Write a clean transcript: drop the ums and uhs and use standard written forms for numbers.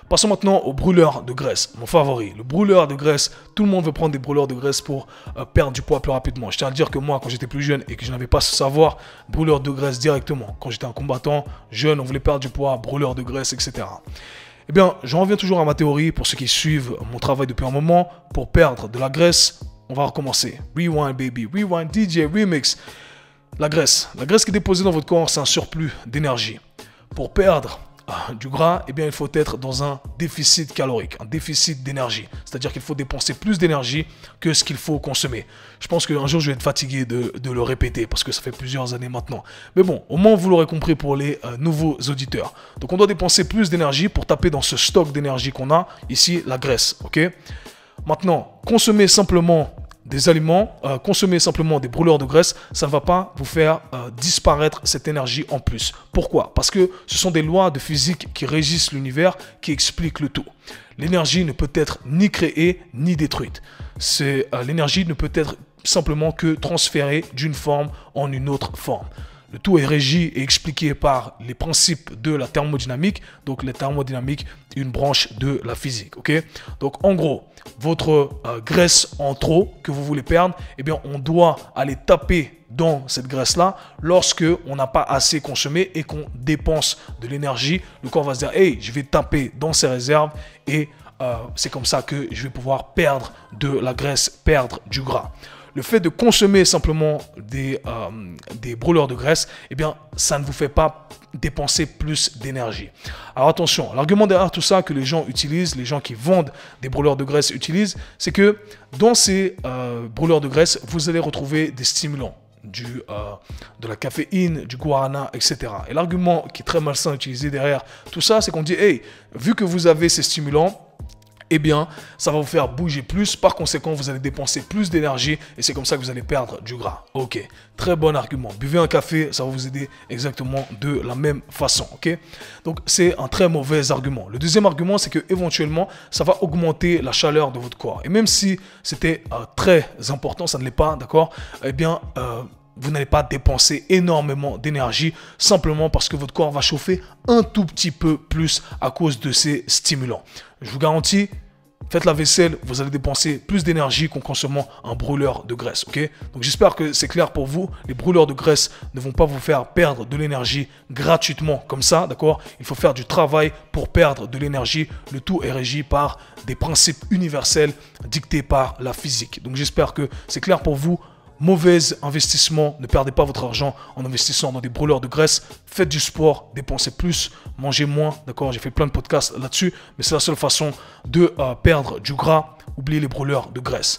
Passons maintenant au brûleur de graisse, mon favori. Le brûleur de graisse, tout le monde veut prendre des brûleurs de graisse pour perdre du poids plus rapidement. Je tiens à dire que moi, quand j'étais plus jeune et que je n'avais pas ce savoir, brûleur de graisse directement. Quand j'étais un combattant, jeune, on voulait perdre du poids, brûleur de graisse, etc. Eh bien, j'en reviens toujours à ma théorie pour ceux qui suivent mon travail depuis un moment. Pour perdre de la graisse, on va recommencer. Rewind, baby. Rewind, DJ, remix. La graisse qui est déposée dans votre corps, c'est un surplus d'énergie. Pour perdre du gras, eh bien, il faut être dans un déficit calorique, un déficit d'énergie. C'est-à-dire qu'il faut dépenser plus d'énergie que ce qu'il faut consommer. Je pense qu'un jour, je vais être fatigué de le répéter parce que ça fait plusieurs années maintenant. Mais bon, au moins, vous l'aurez compris pour les nouveaux auditeurs. Donc, on doit dépenser plus d'énergie pour taper dans ce stock d'énergie qu'on a, ici, la graisse. Ok. Maintenant, consommer simplement des aliments, consommer simplement des brûleurs de graisse, ça ne va pas vous faire disparaître cette énergie en plus. Pourquoi? Parce que ce sont des lois de physique qui régissent l'univers, qui expliquent le tout. L'énergie ne peut être ni créée ni détruite. L'énergie ne peut être simplement que transférée d'une forme en une autre forme. Le tout est régi et expliqué par les principes de la thermodynamique. Donc, la thermodynamique, une branche de la physique. Ok. Donc, en gros, votre graisse en trop que vous voulez perdre, eh bien, on doit aller taper dans cette graisse-là lorsque on n'a pas assez consommé et qu'on dépense de l'énergie. Le corps va se dire, hey, je vais taper dans ses réserves et c'est comme ça que je vais pouvoir perdre de la graisse, perdre du gras. Le fait de consommer simplement des brûleurs de graisse, eh bien, ça ne vous fait pas dépenser plus d'énergie. Alors attention, l'argument derrière tout ça que les gens utilisent, les gens qui vendent des brûleurs de graisse utilisent, c'est que dans ces brûleurs de graisse, vous allez retrouver des stimulants. De la caféine, du guarana, etc. Et l'argument qui est très malsain utilisé derrière tout ça, c'est qu'on dit, hey, vu que vous avez ces stimulants, eh bien, ça va vous faire bouger plus. Par conséquent, vous allez dépenser plus d'énergie et c'est comme ça que vous allez perdre du gras. Ok, très bon argument. Buvez un café, ça va vous aider exactement de la même façon. Ok, donc c'est un très mauvais argument. Le deuxième argument, c'est que éventuellement, ça va augmenter la chaleur de votre corps. Et même si c'était très important, ça ne l'est pas, d'accord? Eh bien, vous n'allez pas dépenser énormément d'énergie simplement parce que votre corps va chauffer un tout petit peu plus à cause de ces stimulants. Je vous garantis, faites la vaisselle, vous allez dépenser plus d'énergie qu'en consommant un brûleur de graisse. Ok? Donc j'espère que c'est clair pour vous. Les brûleurs de graisse ne vont pas vous faire perdre de l'énergie gratuitement comme ça, d'accord? Il faut faire du travail pour perdre de l'énergie. Le tout est régi par des principes universels dictés par la physique. Donc j'espère que c'est clair pour vous. Mauvais investissement, ne perdez pas votre argent en investissant dans des brûleurs de graisse. Faites du sport, dépensez plus, mangez moins, d'accord? J'ai fait plein de podcasts là-dessus, mais c'est la seule façon de perdre du gras. Oubliez les brûleurs de graisse.